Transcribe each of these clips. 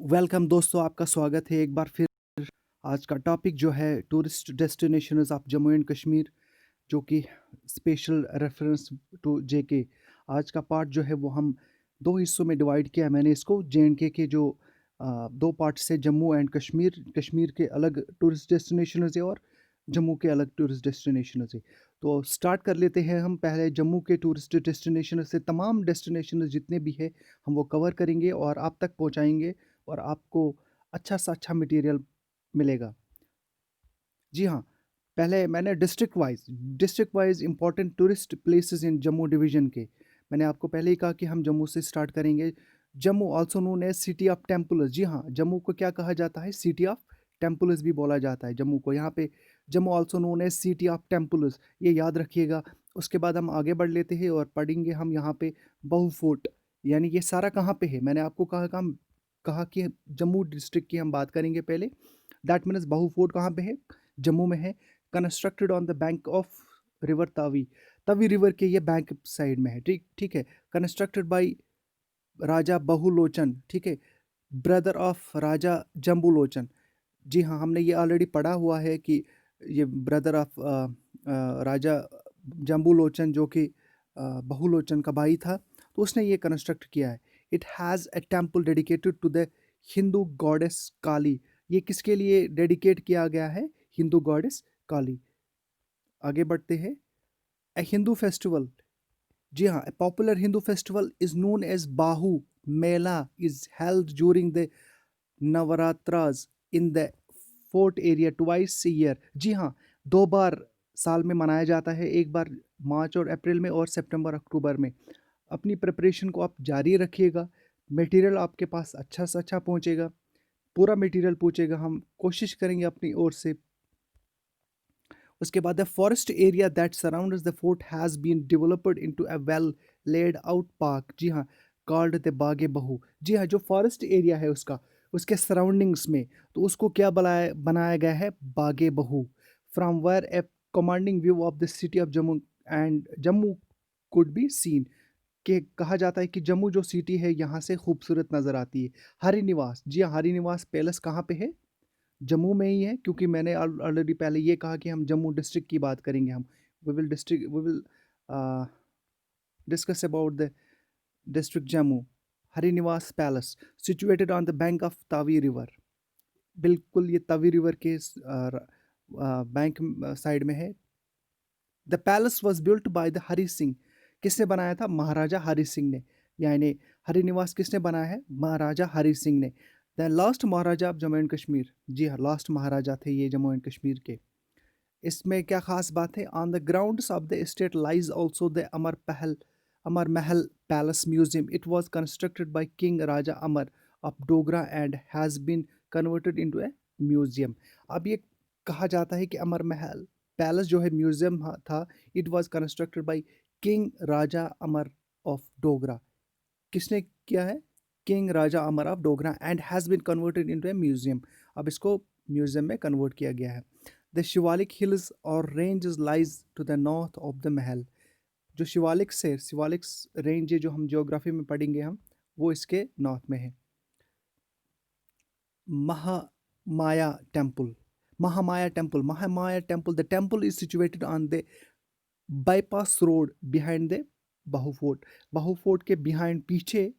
Welcome दोस्तों, आपका स्वागत है एक बार फिर। आज का टॉपिक जो है tourist destinations of Jammu and Kashmir, जो कि स्पेशल रेफरेंस टू जेके। आज का पार्ट जो है वो हम दो हिस्सों में डिवाइड किया है मैंने इसको। जेएंडके के जो दो पार्ट से जम्मू एंड कश्मीर, कश्मीर के अलग टूरिस्ट डेस्टिनेशंस है और जम्मू के अलग टूरिस्ट डेस्टिनेशंस है। तो स्टार्ट कर लेते हैं हम पहले जम्मू के टूरिस्ट डेस्टिनेशन से। तमाम डेस्टिनेशन जितने भी है हम वो कवर करेंगे और आप तक पहुंचाएंगे और आपको अच्छा सा अच्छा मटेरियल मिलेगा। जी हाँ, पहले मैंने district wise important tourist places in Jammu division के मैंने आपको पहले ही कहा कि हम जम्मू से स्टार्ट करेंगे। Jammu also known as city of temples. जी हाँ, जम्मू को क्या कहा जाता है? सिटी ऑफ टेम्पल्स भी बोला जाता है जम्मू को। यहाँ पे Jammu also known as city of temples, ये याद रखिएगा। उसके बाद हम आगे बढ़ लेते हैं और पढ़ेंगे हम यहाँ पे बहु फोर्ट। यानी ये सारा कहाँ पे है? मैंने आपको कहा कि जम्मू डिस्ट्रिक्ट की हम बात करेंगे पहले। दैट मीन्स बहु फोर्ट कहाँ पे है? जम्मू में है। Constructed on the bank of river Tawi. Tawi river के ये बैंक साइड में है। ठीक ठीक है। कंस्ट्रक्टेड बाय राजा बहुलोचन, ठीक है, ब्रदर ऑफ राजा जम्बूलोचन। जी हाँ, हमने ये ऑलरेडी पढ़ा हुआ है कि ये ब्रदर ऑफ राजा जम्बूलोचन, जो कि बहुलोचन का भाई था, तो उसने ये कंस्ट्रक्ट किया है। It has a temple dedicated to the Hindu goddess Kali. ये किसके लिए डेडिकेट किया गया है? Hindu goddess Kali. आगे बढ़ते हैं। A Hindu festival. जी हाँ, a popular Hindu festival is known as Bahu Mela is held during the Navratras in the fort area twice year. जी हाँ, दो बार साल में मनाया जाता है, एक बार मार्च और अप्रैल में और सितंबर अक्टूबर में। अपनी प्रिपरेशन को आप जारी रखिएगा। मटेरियल आपके पास अच्छा से अच्छा पहुंचेगा, पूरा मटेरियल पूछेगा, हम कोशिश करेंगे अपनी ओर से। उसके बाद the forest area that surrounds the fort has been developed into a well laid out park. जी हाँ, कॉल्ड द बागे बहू। जी हाँ, जो फॉरेस्ट एरिया है उसका, उसके सराउंडिंग्स में, तो उसको क्या बनाया गया है? Bagh-e Bahu. From where a commanding view of the city of Jammu and Jammu could be seen. के कहा जाता है कि जम्मू जो सिटी है यहाँ से खूबसूरत नज़र आती है। हरि निवास। जी हाँ, हरि निवास पैलेस कहाँ पे है? जम्मू में ही है, क्योंकि मैंने ऑलरेडी पहले ये कहा कि हम जम्मू डिस्ट्रिक्ट की बात करेंगे। हम we will discuss about the district Jammu. Hari Niwas palace situated on the bank of Tawi river. बिल्कुल ये तवी रिवर के बैंक साइड में है। The palace was built by the Hari Singh. किसने बनाया था? महाराजा हरि सिंह ने। यानी हरि निवास किसने बनाया है? महाराजा हरि सिंह ने। The last Maharaja of Jammu and Kashmir. जी हाँ, लास्ट महाराजा थे ये जम्मू एंड कश्मीर के। इसमें क्या खास बात है? On the grounds of the estate lies also the Amar Mahal palace museum. It was constructed by king Raja Amar of Dogra and has been converted into a museum. अब ये कहा जाता है कि अमर महल पैलेस जो है म्यूजियम था। It was constructed by king Raja Amar of Dogra. किसने किया है? King Raja Amar of Dogra and has been converted into a museum. अब इसको म्यूजियम में कन्वर्ट किया गया है। द शिवालिक हिल्स और range lies to the north of the Mahal. जो शिवालिक रेंज है, जो हम ज्योग्राफी में पढ़ेंगे हम, वो इसके नॉर्थ में है। Mahamaya temple. Mahamaya temple the temple is situated on the bypass road behind the Bahu fort. Bahu fort के बिहाइंड, पीछे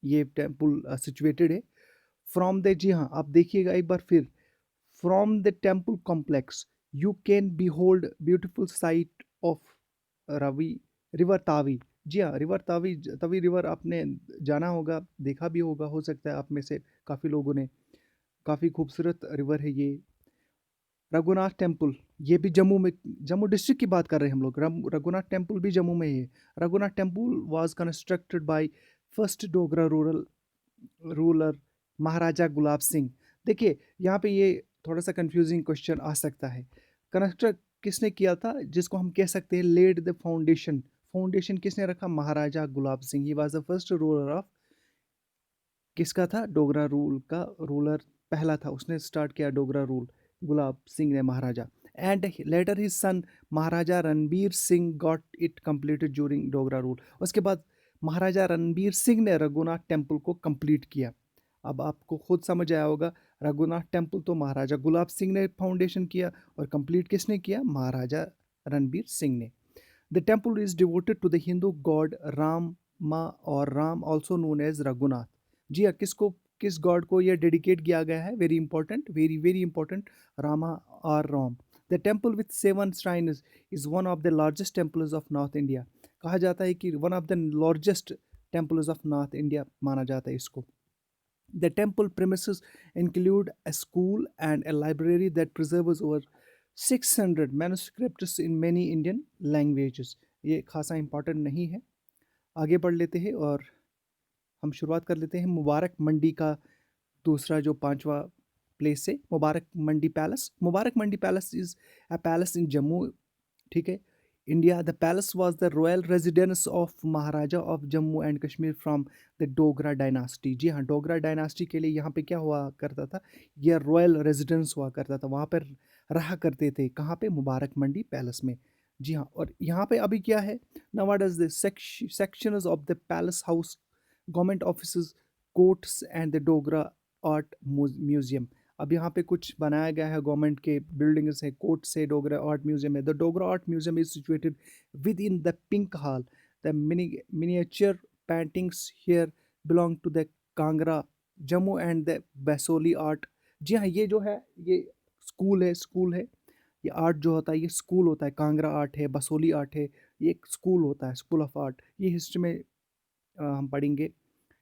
ये टेम्पल सिचुएटेड है। फ्रॉम द, जी हाँ, आप देखिएगा एक बार फिर। From the temple complex you can behold beautiful sight of Ravi river Tawi. जी हाँ, रिवर तावी, तवी रिवर आपने जाना होगा, देखा भी होगा, हो सकता है आप में से काफ़ी लोगों ने। काफ़ी खूबसूरत रिवर है ये। रघुनाथ टेम्पल, ये भी जम्मू में, जम्मू डिस्ट्रिक्ट की बात कर रहे हैं हम लोग। रघुनाथ टेम्पल भी जम्मू में ही है। Raghunath temple was constructed by first Dogra ruler Maharaja Gulab Singh. देखिए यहाँ पे ये थोड़ा सा कंफ्यूजिंग क्वेश्चन आ सकता है। कंस्ट्रक्ट किसने किया था? जिसको हम कह सकते हैं लेड द फाउंडेशन। फाउंडेशन किसने रखा? Maharaja Gulab Singh. He was the first ruler of, किसका था? डोगरा रूल का रूलर पहला था, उसने स्टार्ट किया डोगरा रूल, गुलाब सिंह ने, Maharaja. And later his son Maharaja Ranbir Singh got it completed during Dogra rule. उसके बाद महाराजा रणबीर सिंह ने रघुनाथ टेम्पल को कंप्लीट किया। अब आपको खुद समझ आया होगा, रघुनाथ टेम्पल तो महाराजा गुलाब सिंह ने फाउंडेशन किया और कंप्लीट किसने किया? महाराजा रणबीर सिंह ने। The temple is devoted to the Hindu god Rama और Ram also known as Raghunath. जी हाँ, किस गॉड को यह डेडिकेट किया गया है? Very important, very very important, Rama और Ram. The temple with 7 shrines is one of the largest temples of north India. कहा जाता है कि one of the largest temples of north India माना जाता है इसको। The temple premises include a school and a library that preserves over 600 manuscripts in many Indian languages. ये खासा इंपॉर्टेंट नहीं है। आगे बढ़ लेते हैं और हम शुरुआत कर लेते हैं मुबारक मंडी का दूसरा जो पांचवा प्लेस है, Mubarak Mandi palace. Mubarak Mandi palace is a palace in Jammu, ठीक है, India. The palace was the royal residence of Maharaja of Jammu and Kashmir from the Dogra dynasty. जी हाँ, डोगरा डायनास्टी के लिए यहाँ पे क्या हुआ करता था? यह रॉयल रेजिडेंस हुआ करता था, वहाँ पर रहा करते थे। कहाँ पे? मुबारक मंडी पैलेस में। जी हाँ, और यहाँ पे अभी क्या है? Nowadays the sections of the palace house, government office, courts and the Dogra art museum. अब यहाँ पे कुछ बनाया गया है, गवर्नमेंट के बिल्डिंग्स है, कोर्ट्स है, डोगरा आर्ट म्यूजियम है। The Dogra art museum is situated within the pink hall. The miniature paintings here belong to the Kangra Jammu and the Basohli art. जी हाँ, ये जो है ये स्कूल है। ये आर्ट जो होता है ये स्कूल होता है। कांगड़ा आर्ट है, बसोली आर्ट है, ये एक स्कूल होता है, स्कूल ऑफ आर्ट। ये हिस्ट्री में हम पढ़ेंगे।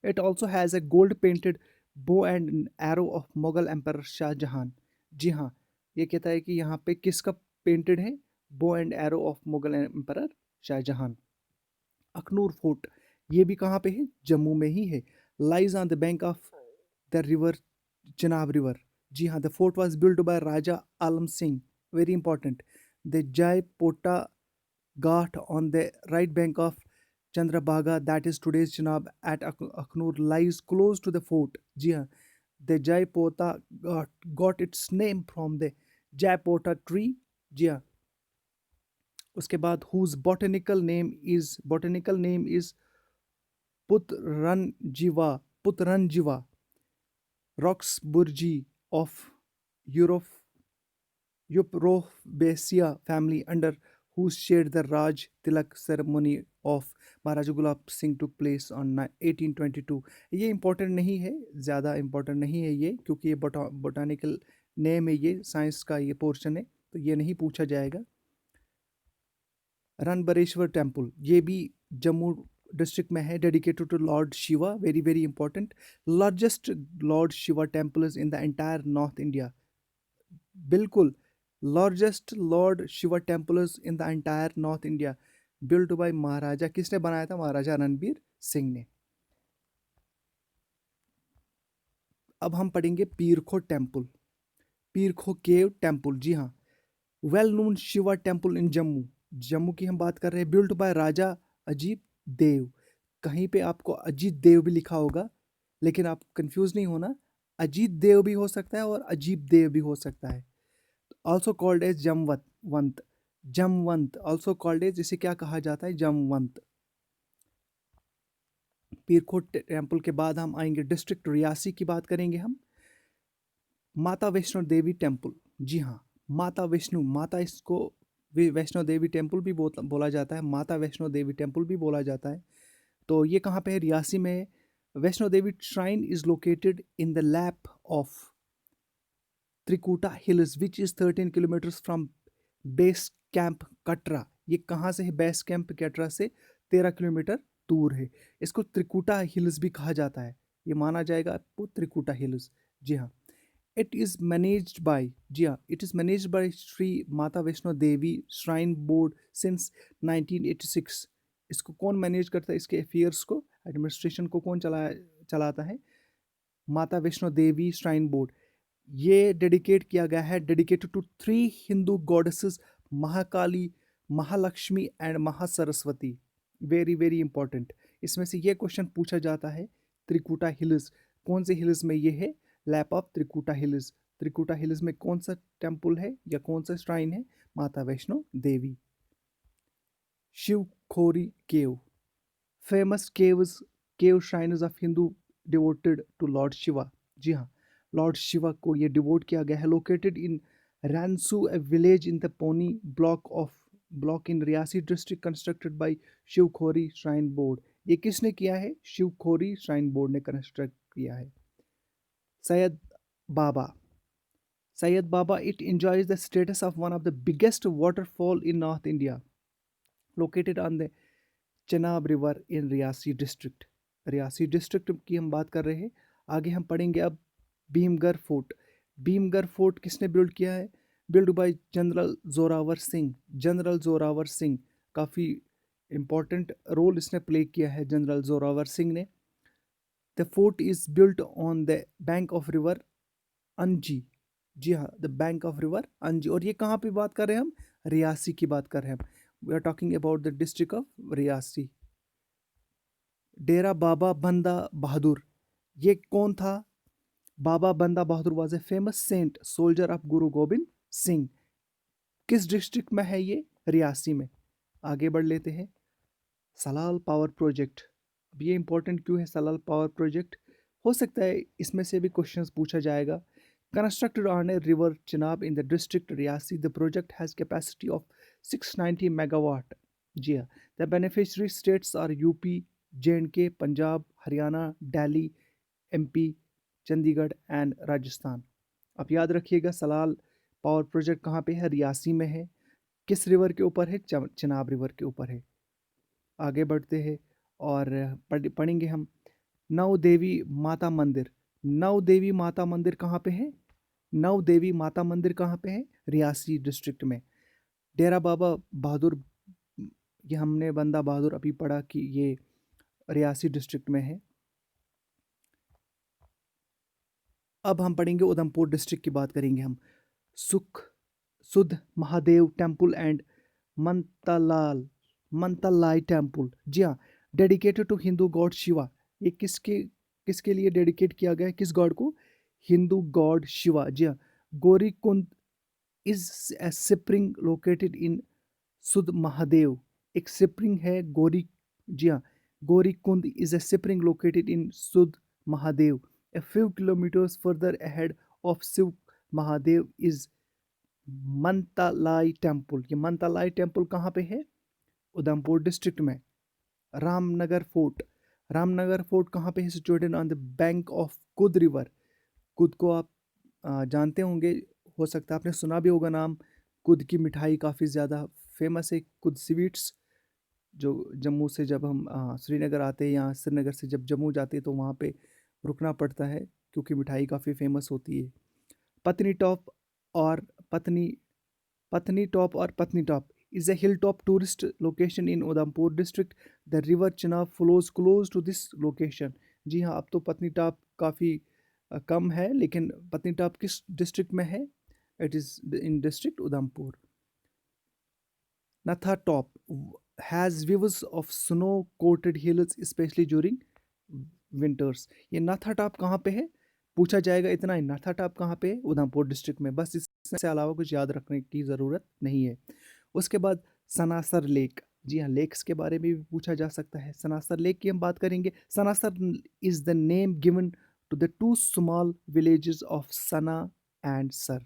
It also has a gold painted bow and arrow of Mughal emperor Shahjahan. जी हाँ, ये कहता है कि यहाँ पे किसका पेंटेड है? Bow and arrow of Mughal emperor Shahjahan. Akhnoor fort, ये भी कहाँ पे है? जम्मू में ही है। Lies on the bank of the river Chenab river. जी हाँ, the fort was build by Raja Alam Singh. Very important. The Jai Pota Ghat on the right bank of Chandrabhaga, that is today's Chenab at Akhnur, lies close to the fort. जी हाँ, the Jaipota got its name from the Jaipota tree. जी हाँ, उसके बाद whose botanical name is Putranjiva Roxburgh of Europe Euphorbiaceae family, under whose shade the Raj Tilak ceremony of Maharaja Gulab Singh took place on 1822। ये important नहीं है, ज़्यादा important नहीं है ये, क्योंकि ये बोटानिकल नेम है, ये साइंस का ये पोर्शन है, तो ये नहीं पूछा जाएगा। रणबरेश्वर टेम्पल, ये भी जम्मू डिस्ट्रिक्ट में है, dedicated to lord Shiva. Very very important. Largest lord Shiva temple is in the entire north India. बिल्कुल, largest lord Shiva temples in the entire north India, built by Maharaja, किसने बनाया था? महाराजा रणबीर सिंह ने। अब हम पढ़ेंगे पीरखो टेम्पल, पीरखो केव टेम्पल। जी हाँ, well known Shiva temple in Jammu. Jammu की हम बात कर रहे हैं। Built by Raja Ajit Dev. कहीं पे आपको अजीत देव भी लिखा होगा, लेकिन आप कंफ्यूज नहीं होना, अजीत देव भी हो सकता है और अजीब देव भी हो सकता है। Also called as Jamwant. Jamwant also called as, इसे क्या कहा जाता है? जमवंत। पीरखोट टेम्पल के बाद हम आएंगे डिस्ट्रिक्ट रियासी की बात करेंगे हम। माता वैष्णो देवी टेम्पल। जी हाँ, माता वैष्णो, माता इसको वैष्णो देवी टेम्पल भी बोला जाता है, माता वैष्णो देवी टेम्पल भी बोला जाता है। तो ये कहाँ पे है? रियासी में है। Vaishno Devi shrine is located in the lap of Trikuta hills which is 13 kilometres from base camp Katra. ये कहाँ से है? बेस कैंप कटरा से 13 किलोमीटर दूर है। इसको त्रिकुटा हिल्स भी कहा जाता है, ये माना जाएगा आपको त्रिकुटा हिल्स। जी हाँ, इट इज़ मैनेज्ड बाय, जी हाँ, it is managed by Shri Mata Vaishno Devi shrine board since 1986। इसको कौन मैनेज करता है? इसके अफेयर्स को, एडमिनिस्ट्रेशन को कौन चलाता है? Mata Vaishno Devi shrine board. ये डेडिकेट किया गया है, dedicated to 3 Hindu goddesses, Mahakali, Mahalakshmi and Mahasaraswati. Very very important. इसमें से ये क्वेश्चन पूछा जाता है। त्रिकुटा हिल्स, कौन से हिल्स में ये है? Lap of Trikuta hills. Trikuta hills में कौन सा टेम्पल है या कौन सा श्राइन है? Mata Vaishno Devi. Shiv Khori cave, famous cave shrines of Hindu devoted to lord Shiva. जी हाँ, लॉर्ड शिवा को ये डिवोट किया गया है। Located in Ransoo, a village in the Pouni block in Reasi district, constructed by Shivkhori shrine board. ये किसने किया है? शिवखोरी श्राइन बोर्ड ने कंस्ट्रक्ट किया है। Sayed Baba, Sayed Baba, it enjoys the status of one of the biggest waterfall in North India, located on the Chenab River in Riyasi district. Reasi district की हम बात कर रहे हैं। आगे हम पढ़ेंगे अब भीमगढ़ फोर्ट। भीमगढ़ फोर्ट किसने बिल्ड किया है? Build by general Zorawar Singh. General Zorawar Singh, काफ़ी इम्पोर्टेंट रोल इसने प्ले किया है जनरल जोरावर सिंह ने। The fort is built on the bank of river अंजी। जी हाँ, द बैंक ऑफ रिवर अंजी। और ये कहाँ पे बात कर रहे हैं हम? रियासी की बात कर रहे हैं हम। We are talking about the district of Reasi. Dera Baba Banda Bahadur, ये कौन था? Baba Banda Bahadur was a famous saint soldier of Guru Gobind Singh. किस डिस्ट्रिक्ट में है ये? रियासी में। आगे बढ़ लेते हैं। Salal power project. अब ये इंपॉर्टेंट क्यों है सलाल पावर प्रोजेक्ट? हो सकता है इसमें से भी क्वेश्चंस पूछा जाएगा। Constructed on a river Chenab in the district Riyasi, the project has capacity of 690 megawatt. जी हाँ, the beneficiary states are UP, J&K, Punjab, Haryana, Delhi, MP, Chandigarh and Rajasthan. अब याद रखिएगा सलाल पावर प्रोजेक्ट कहाँ पे है? रियासी में है। किस रिवर के ऊपर है? चिनाब रिवर के ऊपर है। आगे बढ़ते हैं और पढ़ेंगे हम नव देवी माता मंदिर। नव देवी माता मंदिर कहाँ पे है? नव देवी माता मंदिर कहाँ पे है? रियासी डिस्ट्रिक्ट में। डेरा बाबा बहादुर, ये हमने बंदा बहादुर अभी पढ़ा कि ये रियासी डिस्ट्रिक्ट में है। अब हम पढ़ेंगे उधमपुर डिस्ट्रिक्ट की बात करेंगे हम। Sudh Mahadev temple and Mantalai temple. जी हाँ, dedicated to Hindu god Shiva. ये किसके किसके लिए डेडिकेट किया गया है? किस गॉड को? हिंदू गॉड शिवा। जी हाँ। Gauri Kund is a spring located in Sudh Mahadev. एक स्प्रिंग है गौरी। जी हाँ, Gauri Kund is a spring located in Sudh Mahadev. A few kilometers further ahead of Shiv Mahadev is Mantalai temple. ये मंतालाई टेम्पल कहाँ पे है? उधमपुर डिस्ट्रिक्ट में। रामनगर फोर्ट। रामनगर फोर्ट कहाँ पे है? Situated on the bank of कुद रिवर। कुद को आप जानते होंगे, हो सकता है आपने सुना भी होगा नाम। कुद की मिठाई काफ़ी ज़्यादा फेमस है, कुद स्वीट्स। जो जम्मू से जब हम श्रीनगर आते हैं या श्रीनगर से जब जम्मू जाते हैं तो वहाँ पे रुकना पड़ता है क्योंकि मिठाई काफ़ी फेमस होती है। पत्नी टॉप और पत्नी पत्नी top is a hilltop tourist location in Udhampur district. The river Chenab flows close to this location. जी हाँ, अब तो पत्नी टॉप काफ़ी कम है, लेकिन पत्नी टॉप किस डिस्ट्रिक्ट में है? It is in district Udhampur. Natha top has views of snow coated hills especially during winters. ये नाथा टॉप कहाँ पे है? पूछा जाएगा इतना ही। नाथा टॉप कहाँ पे है? उधमपुर डिस्ट्रिक्ट में। बस इससे अलावा कुछ याद रखने की ज़रूरत नहीं है। उसके बाद सनासर लेक। जी हाँ, लेक्स के बारे में भी पूछा जा सकता है। सनासर लेक की हम बात करेंगे। Sanasar is the name given to the two small villages of Sana and Sar,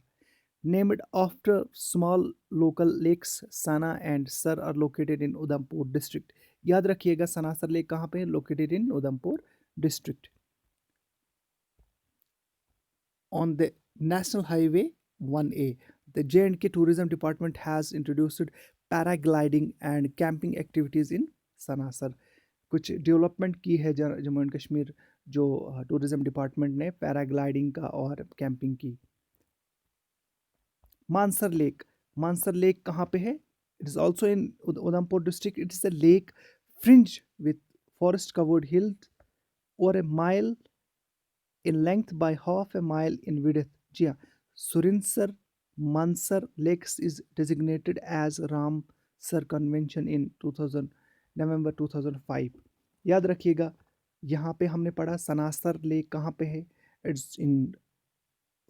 named after small local lakes. Sana and Sar are located in Udhampur district. याद रखिएगा सनासर लेक कहाँ पे है? Located in Udhampur district. On the National Highway 1A, the J&K Tourism Department has introduced paragliding and camping activities in Sanasar. कुछ development की है Jammu and Kashmir जो tourism department ने पैराग्लाइडिंग का और कैंपिंग की। मानसर लेक। मानसर लेक कहाँ पे है? It is also in Udhampur district. It is a lake fringe with forest covered hills और a mile in length by half a mile in width. जी हाँ, Surinsar Mansar lakes is designated as Ramsar convention in 2000 November 2005। याद रखिएगा, यहाँ पे हमने पढ़ा Sanasar lake कहाँ पे है? It's in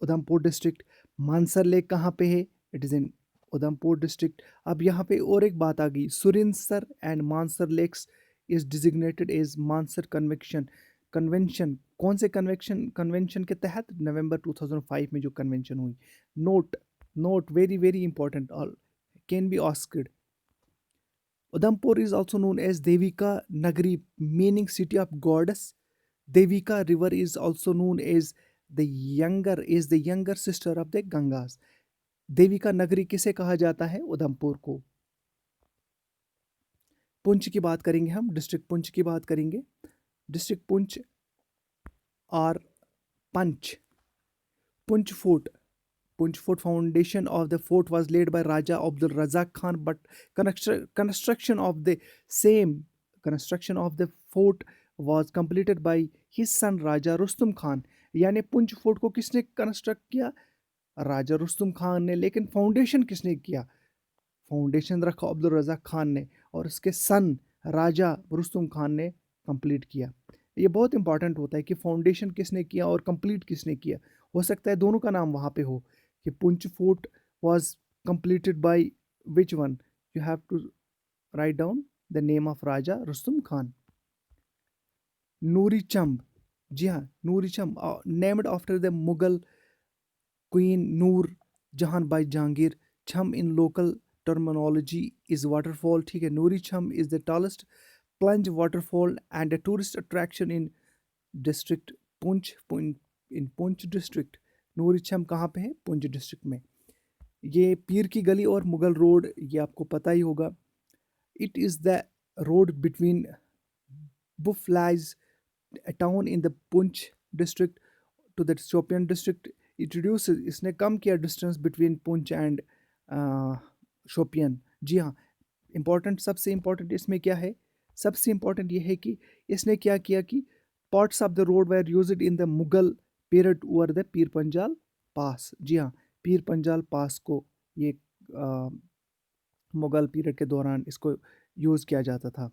Udhampur district. Mansar lake कहाँ पे है? It is in Udhampur district. अब यहाँ पे और एक बात आ गई, Surinsar and Mansar lakes is designated as Mansar convention कौन से कन्वेंशन के तहत? नवंबर 2005 में जो कन्वेंशन हुई। Note note very very important, और can be asked. Udhampur is also known as Devika Nagari, meaning city of goddess. Devika river is also known as the younger sister of the Gangas. Devika नगरी किसे कहा जाता है? उधमपुर को। पुंछ की बात करेंगे हम, डिस्ट्रिक्ट पुंछ की बात करेंगे। डिस्ट्रिक्ट पुंछ और Punch Poonch fort. Punch Fort foundation of the fort was laid by Raja Abdul Razak Khan, but construction of the same construction of the fort was completed by his son Raja Rustum Khan. यानी Poonch fort को किसने construct किया? राजा रुस्तुम खान ने। लेकिन foundation किसने किया? Foundation रखा अब्दुल रज़ाक खान ने, और उसके सन राजा रुस्तुम खान ने कंप्लीट किया। ये बहुत इंपॉर्टेंट होता है कि फाउंडेशन किसने किया और कंप्लीट किसने किया। हो सकता है दोनों का नाम वहाँ पे हो, कि Poonch fort was completed by which one. You have to write down the name of Raja Rustam Khan. Noori Chamb, जी हाँ, Noori Chamb named after the Mughal queen Noor Jahan by Jahangir. Chamb in local terminology is waterfall, ठीक है। Noori Chamb is the tallest plunge waterfall and a tourist attraction in district Poonch in Poonch district. नूरी छम कहाँ पे है? Poonch district में। ये पीर की गली और मुगल रोड, ये आपको पता ही होगा। It is the road between Buffliaz a town in the Punch district to the Shopian district. It reduces, इसने कम किया distance between Punch and Shopian। जी हाँ, इम्पॉर्टेंट, सबसे इम्पॉर्टेंट इसमें क्या है? सबसे इम्पॉर्टेंट ये है कि इसने क्या किया कि parts of the road were used in the Mughal period over the Pir Panjal पास। जी हाँ, पीर पंजाल पास को ये मुगल पीरियड के दौरान इसको यूज़ किया जाता था।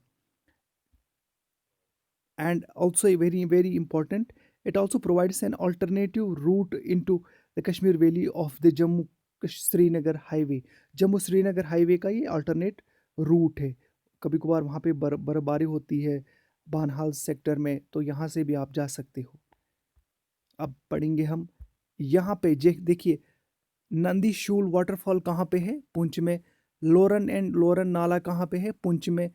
And also very very important, it also provides an alternative route into the Kashmir Valley of the Jammu Srinagar highway। Jammu Srinagar highway का ये अल्टरनेट रूट है। कभी कभार वहाँ पे बर्फबारी होती है बानहाल सेक्टर में, तो यहाँ से भी आप जा सकते हो। अब पढ़ेंगे हम यहाँ पे, देखिए नंदी शूल वाटरफॉल कहाँ पे है? पुंछ में। लोरन एंड लोरन नाला कहाँ पे है? पुंछ में।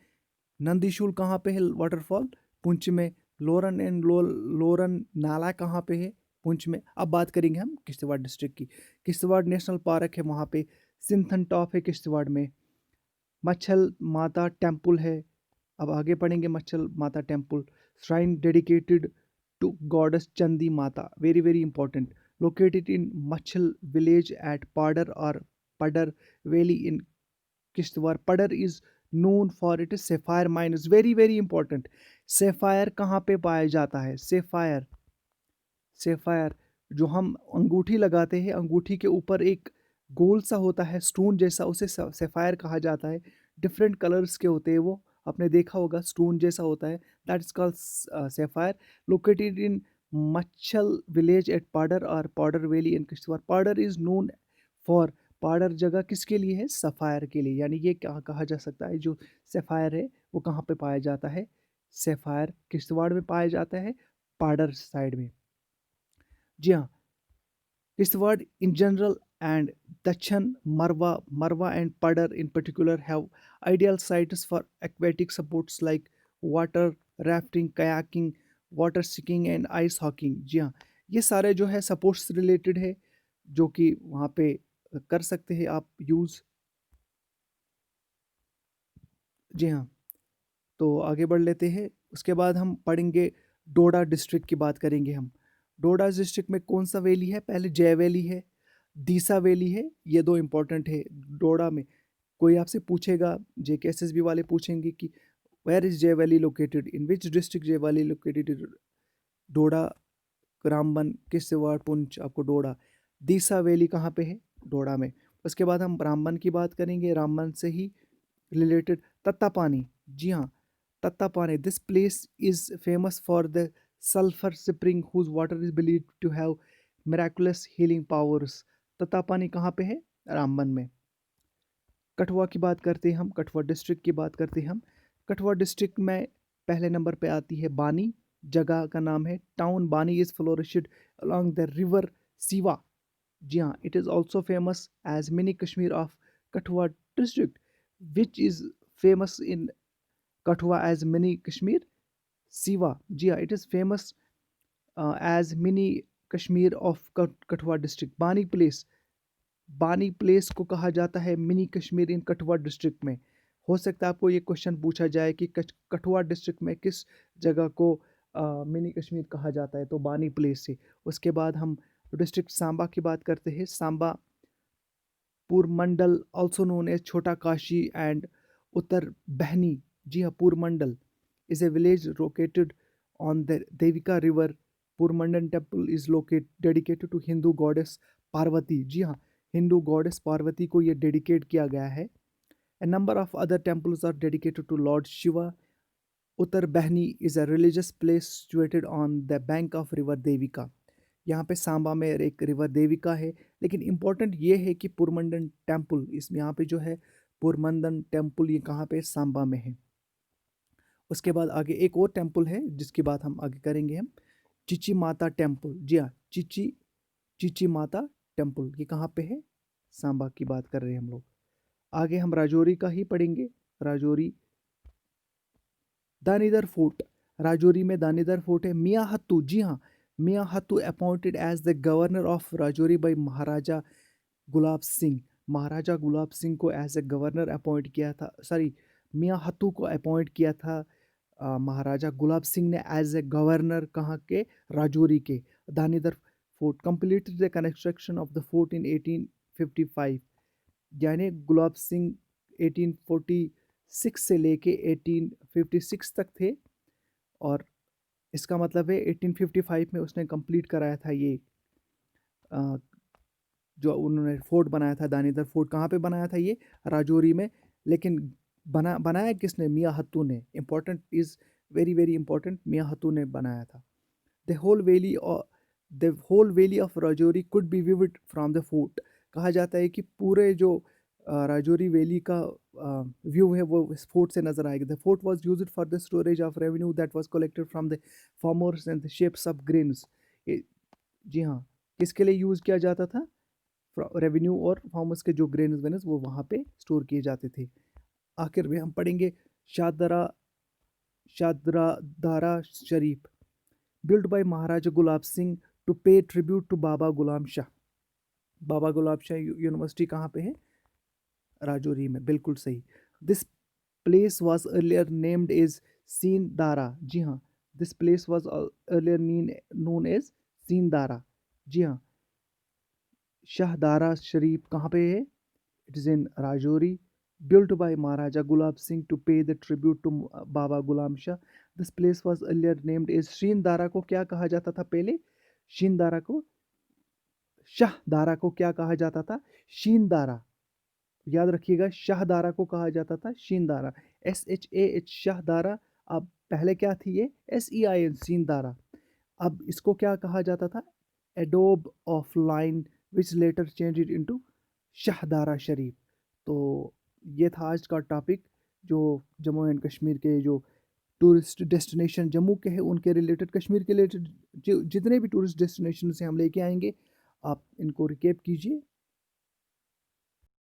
नंदीशूल कहाँ पे है वाटरफॉल? पुंछ में। लोरन एंड लोरन नाला कहाँ पे है? पुंछ में। अब बात करेंगे हम किश्तवाड़ डिस्ट्रिक्ट की। किश्तवाड़ नेशनल पार्क है वहाँ पे। सिंथन टॉप है किश्तवाड़ में। मच्छल माता टेम्पल है। अब आगे पढ़ेंगे Machal Mata temple. Shrine dedicated to goddess Chandi Mata, very very important, located in Machal village at Padar or Padar Valley in Kishtwar। Padar is known for its sapphire mines, very very important। sapphire कहाँ पे पाया जाता है? sapphire, sapphire जो हम अंगूठी लगाते हैं, अंगूठी के ऊपर एक गोल सा होता है स्टोन जैसा, उसे sapphire कहा जाता है। डिफरेंट कलर्स के होते हैं वो, आपने देखा होगा, स्टोन जैसा होता है, that is called sapphire। Located in Machal village at Padar or Padar Valley in Kishtwar। Padar is known for, Padar जगह किसके लिए है? सफ़ायर के लिए। यानी ये क्या कहा जा सकता है, जो सफ़ायर है वो कहाँ पे पाया जाता है? सफ़ायर किश्तवाड़ में पाया जाता है, पाडर साइड में। जी हाँ, Kishtwar in general and Dachan, Marwa and Padar in particular have ideal sites for aquatic sports like water rafting, kayaking, water skiing and ice हॉकिंग। जी हाँ, ये सारे जो है स्पोर्ट्स रिलेटेड है, जो कि वहाँ पे कर सकते हैं आप यूज़। जी हाँ, तो आगे बढ़ लेते हैं। उसके बाद हम पढ़ेंगे डोडा डिस्ट्रिक्ट की बात करेंगे हम। डोडा डिस्ट्रिक्ट में कौन सा वैली है? पहले जय वैली है, दीसा वैली है, ये दो इंपॉर्टेंट है डोडा में। कोई आपसे पूछेगा, JKSSB वाले पूछेंगे कि वेयर इज जय valley located, in which district जय वैली लोकेटेड? डोडा, रामबन, किश्तवाड़, पुंछ, आपको डोडा। दीसा वैली कहाँ पे है? डोडा में। उसके बाद हम रामबन की बात करेंगे, रामबन से ही रिलेटेड तत्तापानी। जी हाँ, Tattapani, this place is famous for the sulphur spring whose water is believe to have miraculous healing powers. Tattapani कहाँ पे है? रामबन में। कठुआ की बात करते हैं हम, कठुआ डिस्ट्रिक्ट की बात करते हैं हम। कठुआ डिस्ट्रिक्ट में पहले नंबर पे आती है बानी। जगह का नाम है। Town Bani is flourished along the river Sewa. जी हाँ, it is also famous as mini Kashmir of Kathua district, which is famous in Kathua as mini Kashmir Sewa. जी हाँ, it is famous as mini Kashmir of Kathua district. Bani place को कहा जाता है mini Kashmir in Kathua district में। हो सकता है आपको ये क्वेश्चन पूछा जाए कि कठुआ डिस्ट्रिक्ट में किस जगह को मिनी कश्मीर कहा जाता है, तो बानी प्लेस से। उसके बाद हम डिस्ट्रिक्ट सांबा की बात करते हैं। सांबा पूरमंडल ऑल्सो नोन एज छोटा काशी एंड उत्तर बहनी। जी हाँ, पूरमंडल is a village located on the Devika river. Purmandan temple is located dedicated to Hindu goddess Parvati. जी हाँ, हिंदू गॉडेस पार्वती को ये डेडिकेट किया गया है। A number of other temples are dedicated to Lord Shiva. Uttar Bahni is a religious place situated on the bank of river Devika. यहाँ पे सांबा में एक रिवर देविका है। लेकिन इम्पोर्टेंट ये है कि पुरमंडन टेम्पल, इसमें यहाँ पे जो है पुरमंदन टेम्पल, ये कहाँ पे, सांबा में है। उसके बाद आगे एक और टेम्पल है जिसकी बात हम आगे करेंगे, हम चिची माता टेम्पल। जी हाँ, चिची माता टेम्पल, ये कहाँ पे है, सांबा की बात कर रहे हैं हम लोग। आगे हम राजौरी का ही पढ़ेंगे। राजौरी दानीदर फोर्ट, राजौरी में दानीदर फोर्ट है। मियाँ हत्तू, जी हाँ, Mian Hattu appointed as the governor of Rajouri by Maharaja Gulab Singh. Maharaja Gulab Singh को एज ए गवर्नर अपॉइंट किया था, सॉरी, मियाँ हत्तू को अपॉइंट किया था महाराजा गुलाब सिंह ने एज ए गवर्नर, कहाँ के, राजौरी के। Danidhar fort completed the construction of the fort in 1855। यानी गुलाब सिंह 1846 से लेके 1856 तक थे, और इसका मतलब है 1855 में उसने कंप्लीट कराया था ये जो उन्होंने फोर्ट बनाया था, दानीदर फोर्ट। कहाँ पे बनाया था ये, राजौरी में। लेकिन बनाया किसने, मियाँ हत्तू ने। Important is very very important, Mian Hattu ने बनाया था। The whole valley of Rajouri could be vivid from the fort. कहा जाता है कि पूरे जो राजौरी वैली का व्यू है वो इस फोर्ट से नजर आएगा। The fort was used for the storage of revenue that was collected from the farmers and the shapes of grains. जी हाँ, किसके लिए यूज़ किया जाता था, रेवेन्यू और फार्मर्स के जो ग्रेन्स वेन्स वो वहाँ पे स्टोर किए जाते थे। आखिर में हम पढ़ेंगे शादरादारा शरीफ, built by Maharaja Gulab Singh to pay tribute to Baba Ghulam Shah। Baba Gulab Shah university कहाँ पे है, राजौरी में, बिल्कुल सही। This place was earlier named as Seen Dara. जी हाँ, this place was earlier known as Seen Dara. जी हाँ, शाहदारा शरीफ कहाँ पे है, it is in Rajouri. built by Maharaja Gulab Singh to pay the tribute to Baba Ghulam Shah. This place was earlier named as शीनदारा को क्या कहा जाता था पहले, शीनदारा को, शाहदारा को क्या कहा जाता था, शीनदारा। याद रखिएगा, शाहदारा को कहा जाता था शीनदारा, SHAH शाहदारा। अब पहले क्या थी ये, SEIN सीनदारा। अब इसको क्या कहा जाता था, एडोब of lion which later change it into Shahdara Sharif. तो ये था आज का टॉपिक, जो जम्मू एंड कश्मीर के जो टूरिस्ट डेस्टिनेशन जम्मू के हैं उनके रिलेटेड, कश्मीर के रिलेटेड जितने भी टूरिस्ट डेस्टिनेशन से हम लेके आएंगे, आप इनको रिकेप कीजिए।